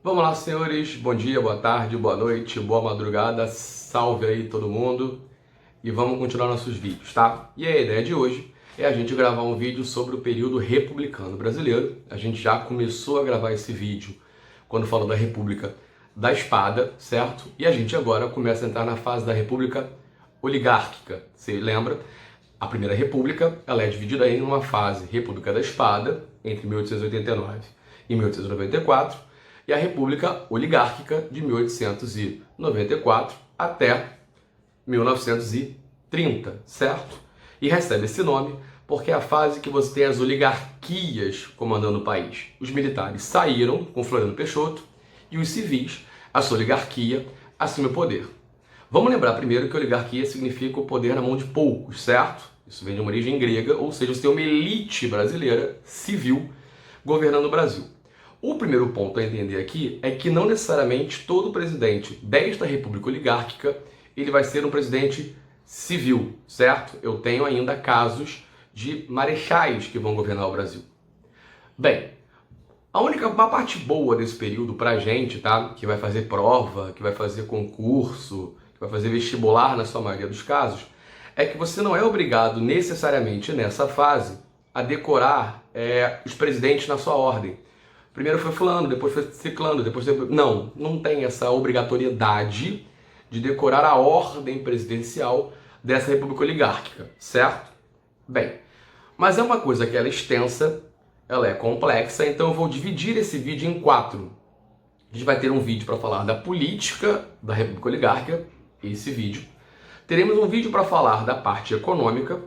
Vamos lá, senhores. Bom dia, boa tarde, boa noite, boa madrugada. Salve aí todo mundo. E vamos continuar nossos vídeos, tá? E a ideia de hoje é a gente gravar um vídeo sobre o período republicano brasileiro. A gente já começou a gravar esse vídeo quando falou da República da Espada, certo? E a gente agora começa a entrar na fase da República Oligárquica. Você lembra? A Primeira República, ela é dividida em uma fase República da Espada, entre 1889 e 1894, e a República Oligárquica, de 1894 até 1930, certo? E recebe esse nome porque é a fase que você tem as oligarquias comandando o país. Os militares saíram com Floriano Peixoto e os civis, a sua oligarquia, assume o poder. Vamos lembrar primeiro que oligarquia significa o poder na mão de poucos, certo? Isso vem de uma origem grega, ou seja, você tem uma elite brasileira, civil, governando o Brasil. O primeiro ponto a entender aqui é que não necessariamente todo presidente desta república oligárquica ele vai ser um presidente civil, certo? Eu tenho ainda casos de marechais que vão governar o Brasil. Bem, uma parte boa desse período pra gente, tá? Que vai fazer prova, que vai fazer concurso, que vai fazer vestibular na sua maioria dos casos, é que você não é obrigado necessariamente nessa fase a decorar os presidentes na sua ordem. Primeiro foi fulano, depois foi ciclano, depois foi... Não tem essa obrigatoriedade de decorar a ordem presidencial dessa república oligárquica, certo? Bem, mas é uma coisa que ela é extensa, ela é complexa, então eu vou dividir esse vídeo em 4. A gente vai ter um vídeo para falar da política da república oligárquica, esse vídeo. Teremos um vídeo para falar da parte econômica,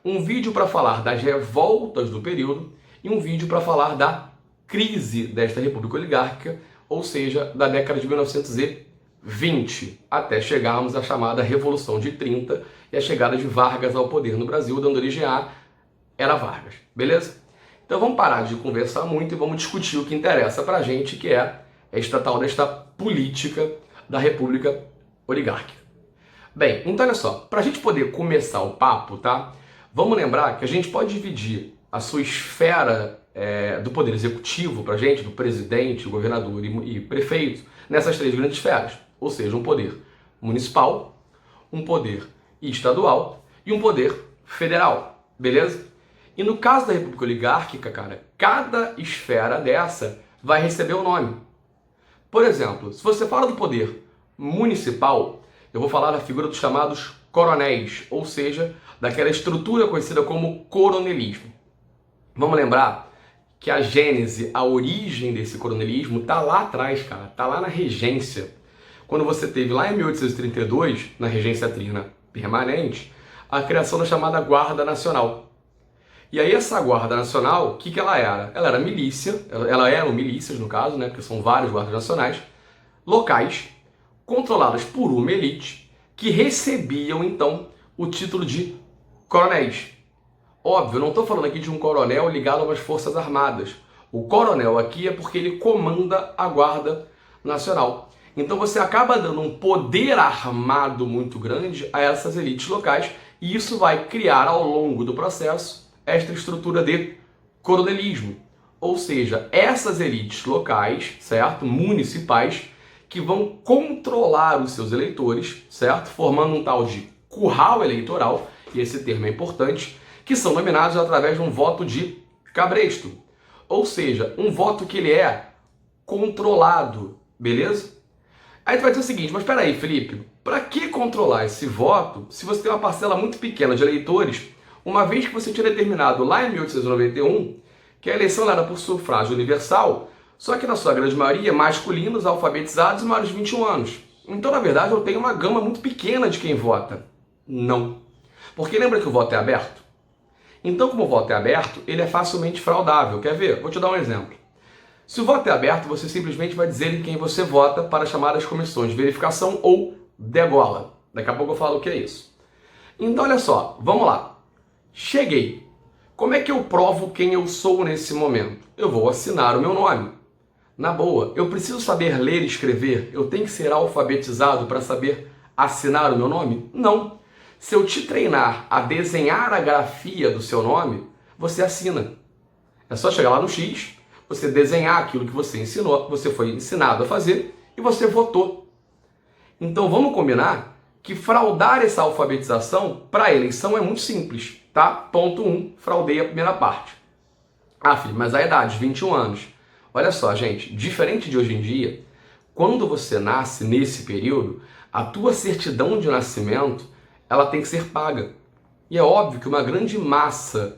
um vídeo para falar das revoltas do período e um vídeo para falar da crise desta república oligárquica, ou seja, da década de 1920, até chegarmos à chamada Revolução de 30 e a chegada de Vargas ao poder no Brasil, dando origem à Era Vargas, beleza? Então vamos parar de conversar muito e vamos discutir o que interessa pra gente, que é esta tal desta política da república oligárquica. Bem, então olha só, pra gente poder começar o papo, tá? Vamos lembrar que a gente pode dividir a sua esfera do poder executivo pra gente, do presidente, governador e prefeito, nessas 3 grandes esferas. Ou seja, um poder municipal, um poder estadual e um poder federal, beleza? E no caso da república oligárquica, cara, cada esfera dessa vai receber um nome. Por exemplo, se você fala do poder municipal, eu vou falar da figura dos chamados coronéis, ou seja, daquela estrutura conhecida como coronelismo. Vamos lembrar que a gênese, a origem desse coronelismo tá lá atrás, cara, tá lá na regência. Quando você teve lá em 1832, na regência trina permanente, a criação da chamada Guarda Nacional. E aí essa Guarda Nacional, o que ela era? Ela era milícia, ela eram milícias no caso, né, porque são vários guardas nacionais, locais, controladas por uma elite, que recebiam então o título de coronéis. Óbvio, eu não estou falando aqui de um coronel ligado a umas forças armadas. O coronel aqui é porque ele comanda a Guarda Nacional. Então você acaba dando um poder armado muito grande a essas elites locais e isso vai criar ao longo do processo esta estrutura de coronelismo. Ou seja, essas elites locais, certo? Municipais, que vão controlar os seus eleitores, certo? Formando um tal de curral eleitoral, e esse termo é importante, que são nominados através de um voto de cabresto. Ou seja, um voto que ele é controlado, beleza? Aí tu vai dizer o seguinte, mas espera aí, Felipe, para que controlar esse voto se você tem uma parcela muito pequena de eleitores, uma vez que você tinha determinado lá em 1891 que a eleição era por sufrágio universal, só que na sua grande maioria masculinos, alfabetizados e maiores de 21 anos. Então, na verdade, eu tenho uma gama muito pequena de quem vota. Não. Porque lembra que o voto é aberto? Então, como o voto é aberto, ele é facilmente fraudável. Quer ver? Vou te dar um exemplo. Se o voto é aberto, você simplesmente vai dizer em quem você vota para as chamadas comissões de verificação ou degola. Daqui a pouco eu falo o que é isso. Então, olha só, vamos lá. Cheguei. Como é que eu provo quem eu sou nesse momento? Eu vou assinar o meu nome. Na boa, eu preciso saber ler e escrever? Eu tenho que ser alfabetizado para saber assinar o meu nome? Não. Se eu te treinar a desenhar a grafia do seu nome, você assina. É só chegar lá no X, você desenhar aquilo que você ensinou, você foi ensinado a fazer e você votou. Então vamos combinar que fraudar essa alfabetização para a eleição é muito simples, tá? Ponto 1, fraudei a primeira parte. Ah, filho, mas a idade, 21 anos. Olha só, gente, diferente de hoje em dia, quando você nasce nesse período, a tua certidão de nascimento, ela tem que ser paga. E é óbvio que uma grande massa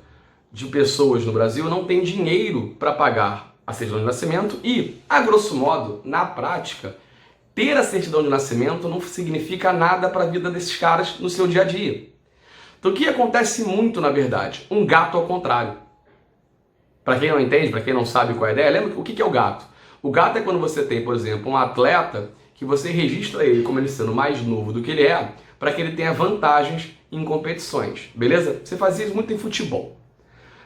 de pessoas no Brasil não tem dinheiro para pagar a certidão de nascimento e, a grosso modo, na prática, ter a certidão de nascimento não significa nada para a vida desses caras no seu dia a dia. Então o que acontece muito, na verdade? Um gato ao contrário. Para quem não entende, para quem não sabe qual é a ideia, lembra o que é o gato? O gato é quando você tem, por exemplo, um atleta que você registra ele como ele sendo mais novo do que ele é, para que ele tenha vantagens em competições, beleza? Você fazia isso muito em futebol.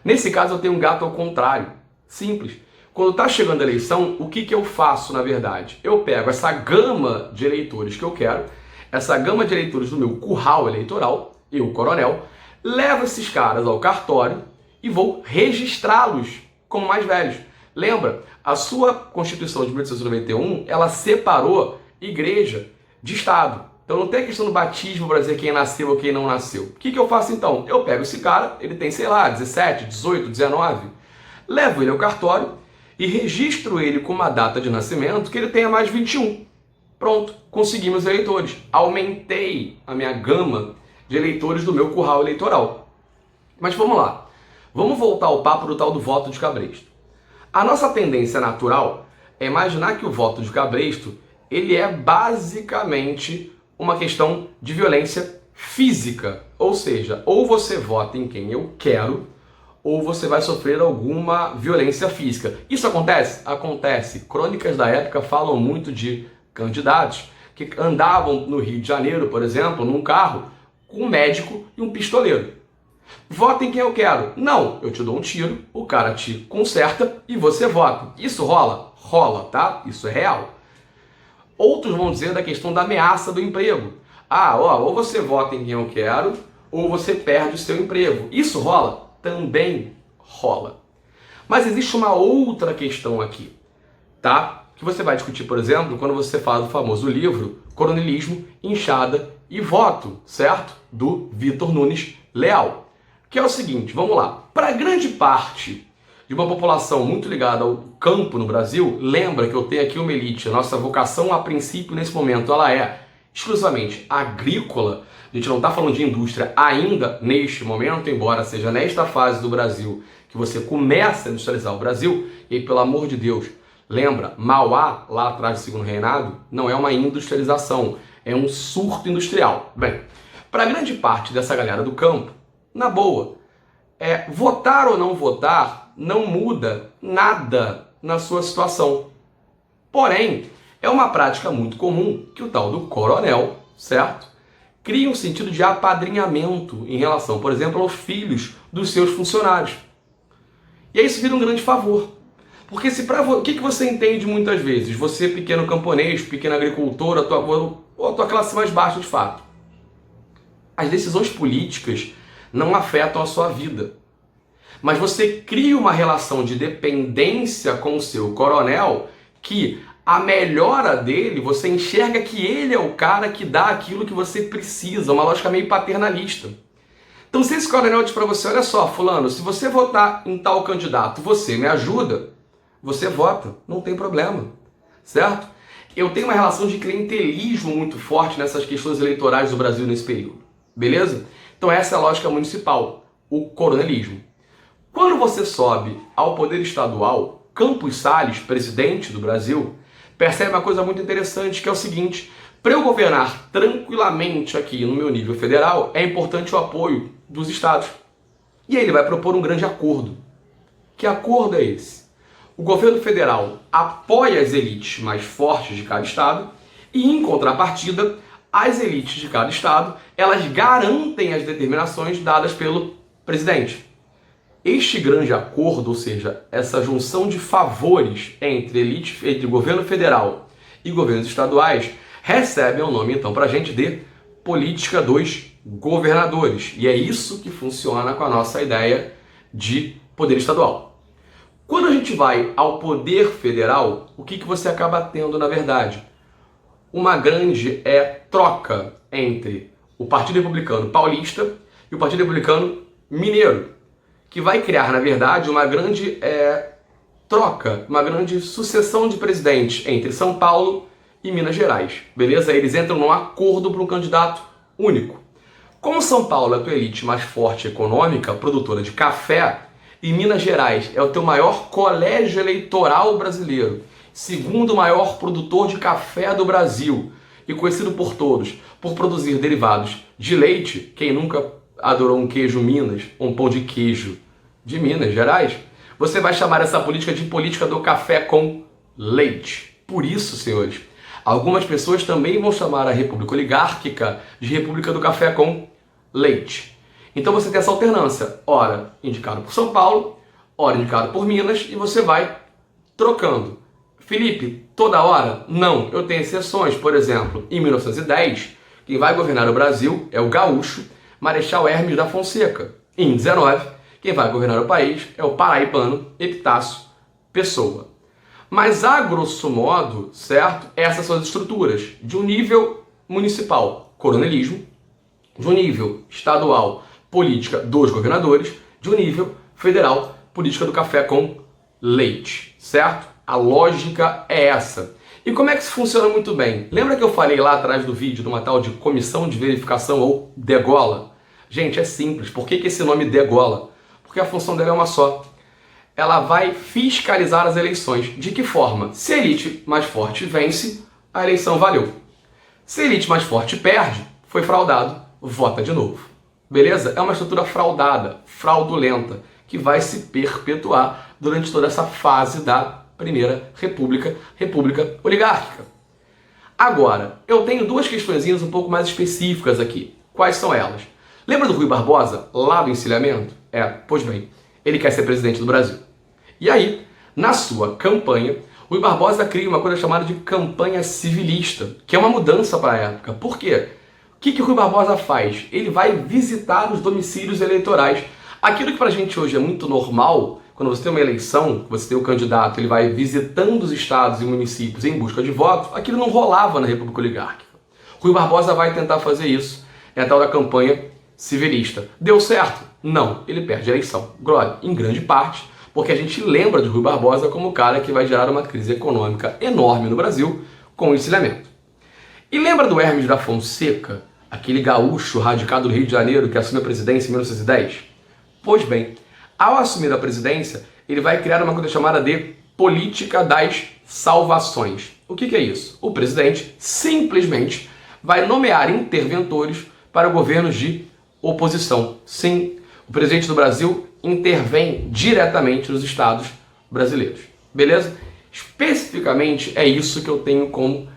Nesse caso eu tenho um gato ao contrário, simples. Quando está chegando a eleição, o que eu faço, na verdade? Eu pego essa gama de eleitores que eu quero, essa gama de eleitores do meu curral eleitoral, eu, coronel, levo esses caras ao cartório e vou registrá-los como mais velhos. Lembra, a sua Constituição de 1891, ela separou igreja de Estado. Então não tem a questão do batismo para dizer quem nasceu ou quem não nasceu. O que eu faço então? Eu pego esse cara, ele tem, sei lá, 17, 18, 19, levo ele ao cartório e registro ele com uma data de nascimento que ele tenha mais 21. Pronto, conseguimos eleitores. Aumentei a minha gama de eleitores do meu curral eleitoral. Mas vamos lá. Vamos voltar ao papo do tal do voto de cabresto. A nossa tendência natural é imaginar que o voto de cabresto ele é basicamente uma questão de violência física. Ou seja, ou você vota em quem eu quero, ou você vai sofrer alguma violência física. Isso acontece? Acontece. Crônicas da época falam muito de candidatos que andavam no Rio de Janeiro, por exemplo, num carro com um médico e um pistoleiro. Vota em quem eu quero. Não, eu te dou um tiro, o cara te conserta e você vota. Isso rola? Rola, tá? Isso é real. Outros vão dizer da questão da ameaça do emprego. Ah, ou você vota em quem eu quero, ou você perde o seu emprego. Isso rola? Também rola. Mas existe uma outra questão aqui, tá? Que você vai discutir, por exemplo, quando você fala do famoso livro Coronelismo, Inchada e Voto, certo? Do Vitor Nunes Leal. Que é o seguinte, vamos lá. Para grande parte de uma população muito ligada ao campo no Brasil, lembra que eu tenho aqui uma elite. A nossa vocação, a princípio, nesse momento, ela é exclusivamente agrícola. A gente não está falando de indústria ainda neste momento, embora seja nesta fase do Brasil que você começa a industrializar o Brasil. E aí, pelo amor de Deus, lembra, Mauá, lá atrás do Segundo Reinado, não é uma industrialização, é um surto industrial. Bem, para grande parte dessa galera do campo, na boa, votar ou não votar não muda nada na sua situação. Porém, é uma prática muito comum que o tal do coronel, certo? Cria um sentido de apadrinhamento em relação, por exemplo, aos filhos dos seus funcionários. E aí isso vira um grande favor. Porque o que você entende muitas vezes? Você, pequeno camponês, pequeno agricultor, ou a tua classe mais baixa de fato. As decisões políticas não afetam a sua vida. Mas você cria uma relação de dependência com o seu coronel que a melhora dele, você enxerga que ele é o cara que dá aquilo que você precisa, uma lógica meio paternalista. Então se esse coronel diz para você, olha só, fulano, se você votar em tal candidato, você me ajuda, você vota, não tem problema, certo? Eu tenho uma relação de clientelismo muito forte nessas questões eleitorais do Brasil nesse período, beleza? Então essa é a lógica municipal, o coronelismo. Quando você sobe ao poder estadual, Campos Salles, presidente do Brasil, percebe uma coisa muito interessante, que é o seguinte: para eu governar tranquilamente aqui no meu nível federal, é importante o apoio dos estados. E aí ele vai propor um grande acordo. Que acordo é esse? O governo federal apoia as elites mais fortes de cada estado e, em contrapartida, as elites de cada estado, elas garantem as determinações dadas pelo presidente. Este grande acordo, ou seja, essa junção de favores entre governo federal e governos estaduais, recebe o nome, então, para a gente de política dos governadores. E é isso que funciona com a nossa ideia de poder estadual. Quando a gente gente vai ao poder federal, o que você acaba tendo na verdade? Uma grande troca entre o Partido Republicano Paulista e o Partido Republicano Mineiro, que vai criar, na verdade, uma grande troca, uma grande sucessão de presidentes entre São Paulo e Minas Gerais, beleza? Eles entram num acordo para um candidato único. Como São Paulo é a tua elite mais forte econômica, produtora de café, e Minas Gerais é o teu maior colégio eleitoral brasileiro, segundo maior produtor de café do Brasil, e conhecido por todos por produzir derivados de leite, quem nunca adorou um queijo Minas, um pão de queijo de Minas Gerais, você vai chamar essa política de política do café com leite. Por isso, senhores, algumas pessoas também vão chamar a República Oligárquica de República do Café com Leite. Então você tem essa alternância, ora indicado por São Paulo, ora indicado por Minas, e você vai trocando. Felipe, toda hora? Não, eu tenho exceções. Por exemplo, em 1910, quem vai governar o Brasil é o gaúcho Marechal Hermes da Fonseca. Em 19, quem vai governar o país é o paraibano Epitácio Pessoa. Mas, a grosso modo, certo? Essas são as estruturas de um nível municipal, coronelismo, de um nível estadual, política dos governadores, de um nível federal, política do café com leite, certo? A lógica é essa. E como é que isso funciona muito bem? Lembra que eu falei lá atrás do vídeo de uma tal de comissão de verificação ou degola? Gente, é simples. Por que esse nome degola? Porque a função dela é uma só. Ela vai fiscalizar as eleições. De que forma? Se a elite mais forte vence, a eleição valeu. Se a elite mais forte perde, foi fraudado, vota de novo. Beleza? É uma estrutura fraudada, fraudulenta, que vai se perpetuar durante toda essa fase da Primeira República, República Oligárquica. Agora, eu tenho duas questõezinhas um pouco mais específicas aqui. Quais são elas? Lembra do Rui Barbosa, lá do encilhamento? Pois bem, ele quer ser presidente do Brasil. E aí, na sua campanha, Rui Barbosa cria uma coisa chamada de campanha civilista, que é uma mudança para a época. Por quê? O que o Rui Barbosa faz? Ele vai visitar os domicílios eleitorais. Aquilo que pra gente hoje é muito normal, quando você tem uma eleição, você tem o candidato, ele vai visitando os estados e municípios em busca de votos, aquilo não rolava na República Oligárquica. Rui Barbosa vai tentar fazer isso. É a tal da campanha civilista. Deu certo? Não. Ele perde a eleição. Glória, em grande parte, porque a gente lembra de Rui Barbosa como o cara que vai gerar uma crise econômica enorme no Brasil com o encilhamento. E lembra do Hermes da Fonseca, aquele gaúcho radicado do Rio de Janeiro que assume a presidência em 1910? Pois bem, ao assumir a presidência, ele vai criar uma coisa chamada de política das salvações. O que é isso? O presidente simplesmente vai nomear interventores para governos de oposição. Sim, o presidente do Brasil intervém diretamente nos estados brasileiros. Beleza? Especificamente é isso que eu tenho como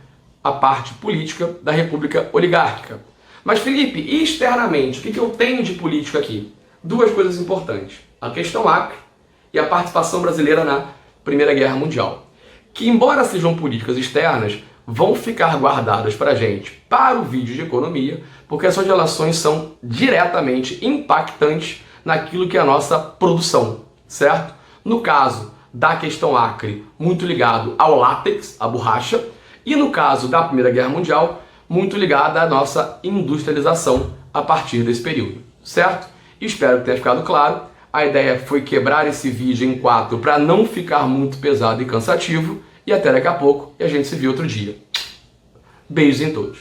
a parte política da República Oligárquica. Mas, Felipe, e externamente, o que eu tenho de política aqui? Duas coisas importantes. A questão Acre e a participação brasileira na Primeira Guerra Mundial. Que, embora sejam políticas externas, vão ficar guardadas para a gente para o vídeo de economia, porque as suas relações são diretamente impactantes naquilo que é a nossa produção, certo? No caso da questão Acre, muito ligado ao látex, à borracha, e no caso da Primeira Guerra Mundial, muito ligado à nossa industrialização a partir desse período, certo? Espero que tenha ficado claro. A ideia foi quebrar esse vídeo em 4 para não ficar muito pesado e cansativo. E até daqui a pouco, e a gente se vê outro dia. Beijos em todos.